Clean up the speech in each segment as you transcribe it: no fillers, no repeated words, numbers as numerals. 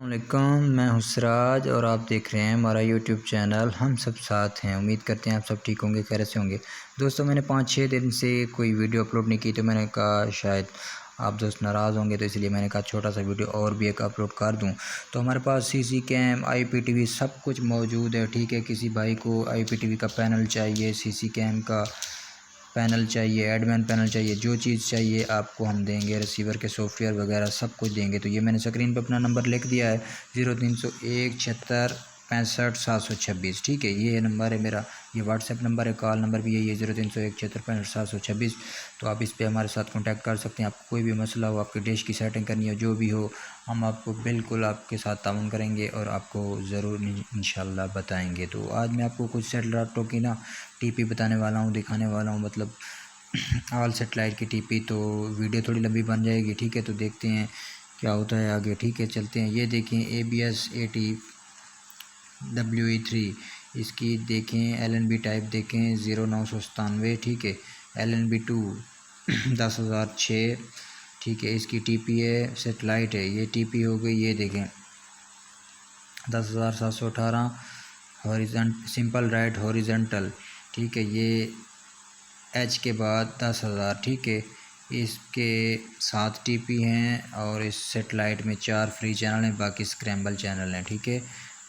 वालेकुम, मैं हूँ सिराज और आप देख रहे हैं हमारा यूट्यूब चैनल हम सब साथ हैं। उम्मीद करते हैं आप सब ठीक होंगे, खैर से होंगे। दोस्तों, मैंने 5-6 दिन से कोई वीडियो अपलोड नहीं की, तो मैंने कहा शायद आप दोस्त नाराज़ होंगे, तो इसलिए मैंने कहा छोटा सा वीडियो और भी एक अपलोड कर दूं। तो हमारे पास सीसी कैम, IPTV सब कुछ मौजूद है। ठीक है, किसी भाई को IPTV का पैनल चाहिए, सीसी कैम का पैनल चाहिए, एडमिन पैनल चाहिए, जो चीज़ चाहिए आपको हम देंगे। रिसीवर के सॉफ्टवेयर वगैरह सब कुछ देंगे। तो ये मैंने स्क्रीन पर अपना नंबर लिख दिया है 0301 76 65 726। ठीक है, ये नंबर है मेरा, ये व्हाट्सएप नंबर है, कॉल नंबर भी यही है 0301 76 65 726। तो आप इस पर हमारे साथ कॉन्टैक्ट कर सकते हैं। आपको कोई भी मसला हो, आपकी डिश की सेटिंग करनी हो, जो भी हो, हम आपको बिल्कुल आपके साथ ताउन करेंगे और आपको ज़रूर इंशाल्लाह बताएंगे। तो आज मैं आपको कुछ सेटेलाइटों की टीपी बताने वाला हूँ, दिखाने वाला हूँ, मतलब ऑल सेटेलाइट की टीपी। तो वीडियो थोड़ी लंबी बन जाएगी। ठीक है, तो देखते हैं क्या होता है आगे। ठीक है, चलते हैं। ये देखें ABS 80 WE3, इसकी देखें LNB टाइप देखें 0997। ठीक है, LNB 2 10,006। ठीक है, इसकी टीपी है, सेटेलाइट है, ये टीपी हो गई। ये देखें 10,718 हॉरिजॉन्टल, सिंपल राइट हॉरिजॉन्टल। ठीक है, ये H के बाद 10,000। ठीक है, इसके 7 टीपी हैं और इस सेटेलाइट में 4 फ्री चैनल हैं, बाकी स्क्रैम्बल चैनल हैं। ठीक है,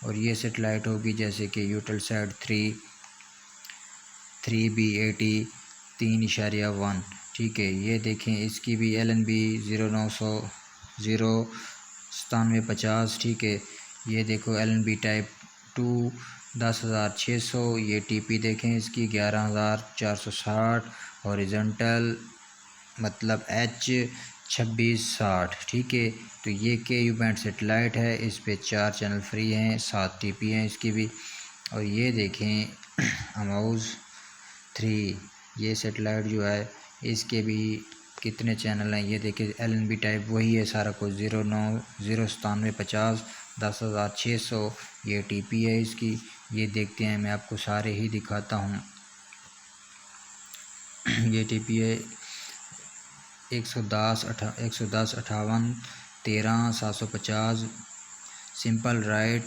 और ये सेटेलाइट होगी जैसे कि यूटेलसैट 3B80 3.1। ठीक है, ये देखें, इसकी भी LNB 099750। ठीक है, ये देखो LNB टाइप 2 10,600। ये टीपी देखें इसकी 11,460 हॉरिजॉन्टल, मतलब H 2660। ठीक है, तो ये KU बैंड सेटेलाइट है, इस पे 4 चैनल फ्री हैं, 7 टीपी हैं इसकी भी। और ये देखें अमाउज़ 3, ये सेटेलाइट जो है इसके भी कितने चैनल हैं, ये देखिए LNB टाइप वही है सारा कुछ 099750 10,600। ये टीपी है इसकी। ये देखते हैं, मैं आपको सारे ही दिखाता हूँ। ये टीपी है 110 58 13 750 सिंपल राइट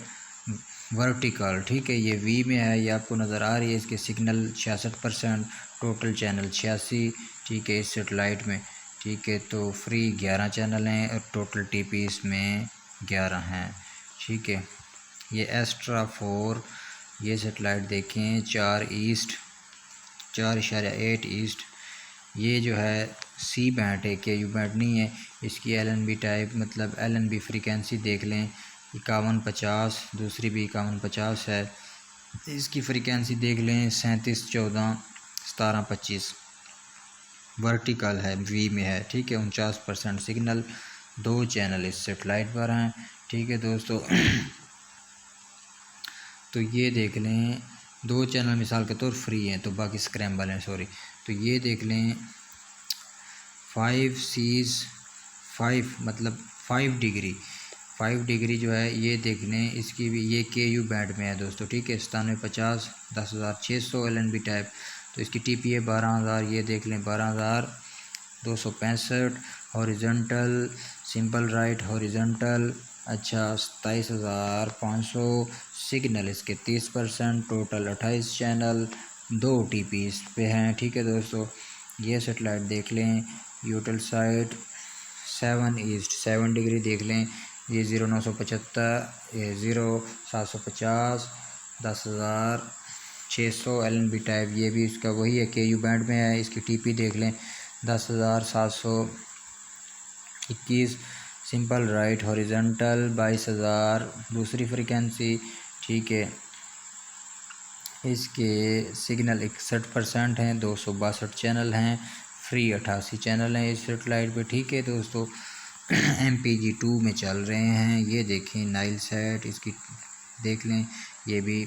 वर्टिकल। ठीक है, ये V में है, ये आपको नज़र आ रही है। इसके सिग्नल 66%, टोटल चैनल 86। ठीक है, इस सेटेलाइट में। ठीक है, तो फ्री 11 चैनल हैं और टोटल टीपी इसमें 11 हैं। ठीक है, ये एस्ट्रा 4, ये सेटेलाइट देखें 4 ईस्ट 4.8 ईस्ट। ये जो है C बैंड है, KU बैंड नहीं है। इसकी LNB टाइप, मतलब LNB फ्रीक्वेंसी देख लें 5150, दूसरी भी 5150 है। इसकी फ्रीक्वेंसी देख लें 37 14 17 25। वर्टिकल है, V में है। ठीक है, 49% सिग्नल, 2 चैनल इस सेटेलाइट पर हैं। ठीक है दोस्तों तो ये देख लें 2 चैनल मिसाल के तौर फ्री हैं, तो बाकी स्क्रैम्बल हैं, सॉरी। तो ये देख लें 5 मतलब 5 डिग्री जो है, ये देख लें इसकी भी, ये KU बैंड में है दोस्तों। ठीक है, 9750 10,600 LNB टाइप। तो इसकी टीपी है 12,000। ये देख लें 12,265 हॉरिजॉन्टल, सिंपल राइट हॉरिजॉन्टल। अच्छा, 27,500 सिग्नल, इसके 30%, टोटल 28 चैनल, 2 टीपी इस पे हैं। ठीक है दोस्तों, ये सेटेलाइट देख लें यूटेलसाइट 7 ईस्ट 7 डिग्री देख लें। ये 0975, ये 0750 10,600 LNB टाइप, ये भी इसका वही है, KU बैंड में है। इसकी टीपी देख लें 10,721 सिंपल राइट हॉरिजॉन्टल, 22,000 दूसरी फ्रीक्वेंसी। ठीक है, इसके सिग्नल 61% हैं, 262 चैनल हैं, फ्री 88 चैनल हैं इस सेटेलाइट पे। ठीक है दोस्तों MPG 2 में चल रहे हैं। ये देखें नाइलसैट, इसकी देख लें, ये भी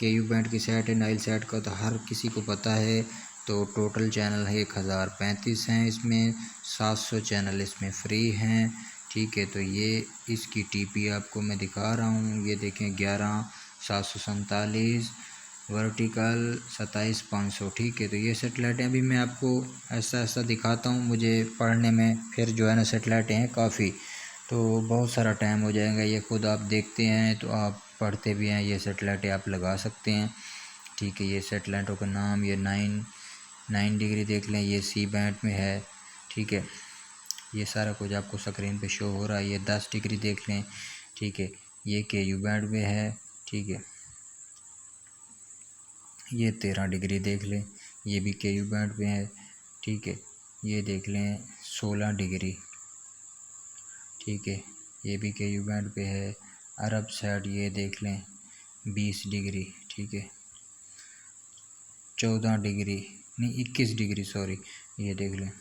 KU बैंड की सेट है। नाइलसैट का तो हर किसी को पता है। तो टोटल चैनल है 1035 हैं इसमें, 700 चैनल इसमें फ्री हैं। ठीक है, तो ये इसकी टीपी आपको मैं दिखा रहा हूँ। ये देखें 11,747 वर्टिकल 27,500। ठीक है, तो ये सेटेलाइटें अभी मैं आपको ऐसा ऐसा दिखाता हूँ, मुझे पढ़ने में फिर जो है ना सेटेलाइटें हैं काफ़ी। तो बहुत सारा टाइम हो जाएगा। ये खुद आप देखते हैं तो आप पढ़ते भी हैं। ये सेटेलाइटें आप लगा सकते हैं, ठीक है। ये सेटेलाइटों का नाम, ये 9 डिग्री देख लें, ये सी बैंड में है, ठीक है। ये सारा कुछ आपको स्क्रीन पे शो हो रहा है। ये 10 डिग्री देख लें, ठीक है। ये के यू बैंड में है, ठीक है। ये 13 डिग्री देख लें, ये भी के यू बैंड में है, ठीक है। ये देख लें 16 डिग्री, ठीक है। ये भी के यू बैंड पे है। अरब साइड ये देख लें 20 डिग्री, ठीक है। 14 डिग्री नहीं 21 डिग्री, सॉरी, ये देख लें।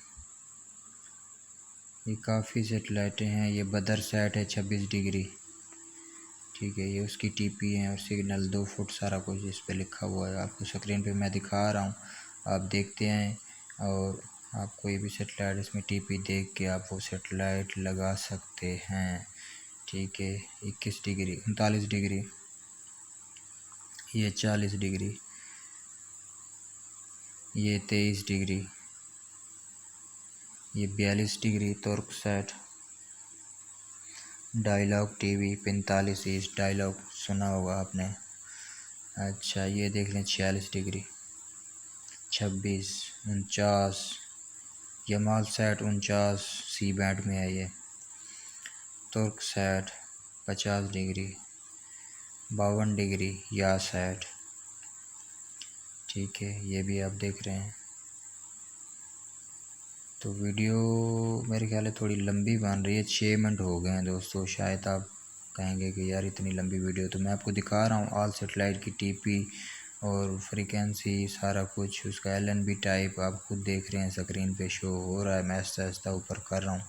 ये काफ़ी सेटेलाइटें हैं। ये बदर सेट है 26 डिग्री, ठीक है। ये उसकी टीपी है और सिग्नल 2 फुट, सारा कुछ इस पे लिखा हुआ है। आपको स्क्रीन पे मैं दिखा रहा हूँ, आप देखते हैं। और आप कोई भी सेटेलाइट इसमें टीपी देख के आप वो सेटेलाइट लगा सकते हैं, ठीक है। 21 डिग्री, 39 डिग्री, ये 40 डिग्री, ये 23 डिग्री, ये 42 degree Turksat. Dialog TV 45 inch, Dialog सुना होगा आपने। अच्छा, ये देख लें 46 degree, 26, 49, Yamal set 49 C band में है। ये तुर्क सेट 50 डिग्री, 52 डिग्री या सेट, ठीक है। ये भी आप देख रहे हैं। तो वीडियो मेरे ख्याल है थोड़ी लंबी बन रही है, 6 मिनट हो गए हैं दोस्तों। शायद आप कहेंगे कि यार इतनी लंबी वीडियो, तो मैं आपको दिखा रहा हूँ ऑल सेटेलाइट की टीपी और फ्रीक्वेंसी, सारा कुछ उसका एलएनबी टाइप आप खुद देख रहे हैं। स्क्रीन पे शो हो रहा है, मैं आहिस्ता आहिस्ता ऊपर कर रहा हूँ,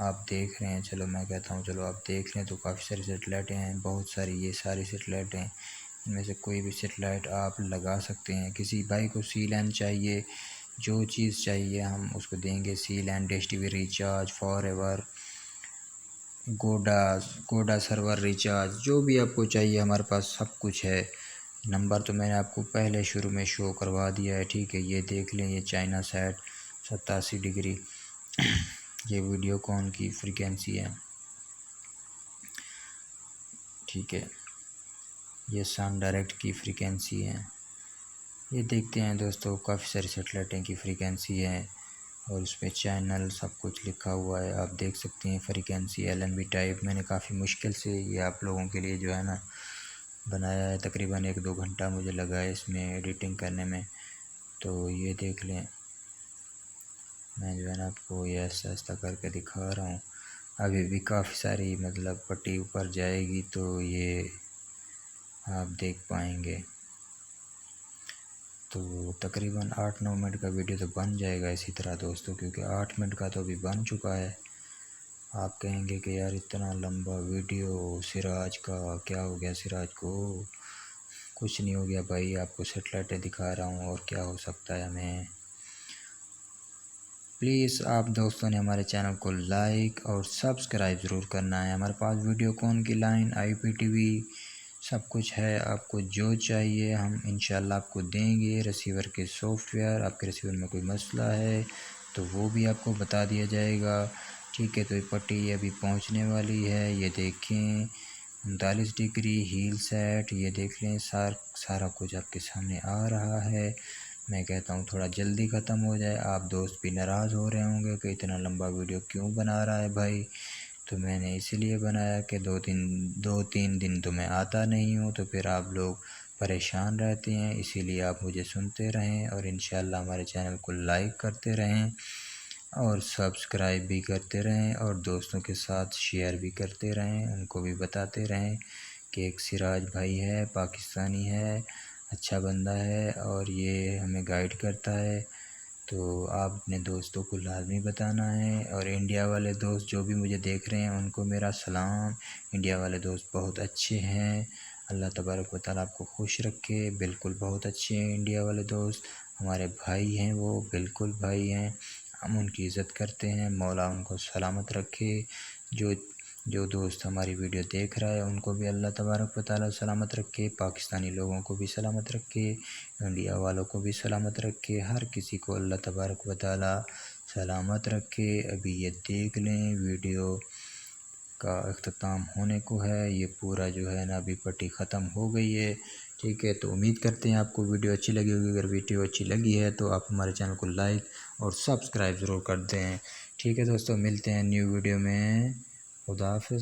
आप देख रहे हैं। चलो मैं कहता हूँ चलो आप देख लें। तो काफ़ी सारी सेटेलाइटें हैं, बहुत सारी, ये सारी सेटेलाइटें हैं। इनमें से कोई भी सेटेलाइट आप लगा सकते हैं। किसी भाई को सी लैंड चाहिए, जो चीज़ चाहिए हम उसको देंगे। Sea land, dish TV recharge, forever, गोडा सर्वर रिचार्ज, जो भी आपको चाहिए हमारे पास सब कुछ है। नंबर तो मैंने आपको पहले शुरू में शो करवा दिया है, ठीक है। ये देख लें, ये चाइना सेट 87 डिग्री, ये वीडियोकॉन की फ्रीक्वेंसी है, ठीक है। ये सन डायरेक्ट की फ्रीक्वेंसी है। ये देखते हैं दोस्तों, काफ़ी सारी सेटेलाइटें की फ्रीक्वेंसी है और उस पर चैनल सब कुछ लिखा हुआ है, आप देख सकते हैं। फ्रीक्वेंसी एलएनबी टाइप मैंने काफ़ी मुश्किल से ये आप लोगों के लिए जो है ना बनाया है। तकरीबन 1-2 घंटा मुझे लगा है इसमें एडिटिंग करने में। तो ये देख लें, मैं जो है ना आपको ये ऐसा ऐसा करके दिखा रहा हूँ। अभी भी काफ़ी सारी मतलब पट्टी ऊपर जाएगी तो ये आप देख पाएंगे। तो तकरीबन 8-9 मिनट का वीडियो तो बन जाएगा इसी तरह दोस्तों, क्योंकि 8 मिनट का तो अभी बन चुका है। आप कहेंगे कि यार इतना लंबा वीडियो, सिराज का क्या हो गया? सिराज को कुछ नहीं हो गया भाई, आपको सेटेलाइटें दिखा रहा हूँ और क्या हो सकता है हमें। प्लीज़ आप दोस्तों ने हमारे चैनल को लाइक और सब्सक्राइब ज़रूर करना है। हमारे पास वीडियोकॉन की लाइन, IPTV सब कुछ है। आपको जो चाहिए हम इंशाल्लाह आपको देंगे। रिसीवर के सॉफ्टवेयर, आपके रिसीवर में कोई मसला है तो वो भी आपको बता दिया जाएगा, ठीक है। तो ये पट्टी अभी पहुंचने वाली है। ये देखें 39 डिग्री हील सेट, ये देख लें, सारा कुछ आपके सामने आ रहा है। मैं कहता हूँ थोड़ा जल्दी ख़त्म हो जाए। आप दोस्त भी नाराज़ हो रहे होंगे कि इतना लंबा वीडियो क्यों बना रहा है भाई। तो मैंने इसीलिए बनाया कि 2-3 दिन तो मैं आता नहीं हूँ, तो फिर आप लोग परेशान रहते हैं। इसीलिए आप मुझे सुनते रहें और इंशाल्लाह हमारे चैनल को लाइक करते रहें और सब्सक्राइब भी करते रहें और दोस्तों के साथ शेयर भी करते रहें। उनको भी बताते रहें कि एक सिराज भाई है, पाकिस्तानी है, अच्छा बंदा है और ये हमें गाइड करता है। तो आप अपने दोस्तों को लाजमी बताना है। और इंडिया वाले दोस्त जो भी मुझे देख रहे हैं उनको मेरा सलाम। इंडिया वाले दोस्त बहुत अच्छे हैं, अल्लाह तबारक व तआला आपको खुश रखे। बिल्कुल बहुत अच्छे हैं इंडिया वाले दोस्त, हमारे भाई हैं, वो बिल्कुल भाई हैं, हम उनकी इज़्ज़त करते हैं। मौला उनको सलामत रखे। जो जो दोस्त हमारी वीडियो देख रहा है उनको भी अल्लाह तबारक व तआला सलामत रखे। पाकिस्तानी लोगों को भी सलामत रखे, इंडिया वालों को भी सलामत रखे। हर किसी को अल्लाह तबारक व तआला सलामत रखे। अभी ये देख लें वीडियो का अख्ताम होने को है। ये पूरा जो है ना अभी पट्टी ख़त्म हो गई है। ठीक है, तो उम्मीद करते हैं आपको वीडियो अच्छी लगी होगी। अगर वीडियो अच्छी लगी है तो आप हमारे चैनल को लाइक और सब्सक्राइब ज़रूर कर दें। ठीक है दोस्तों, मिलते हैं न्यू वीडियो में। खुदा हाफ़िज़।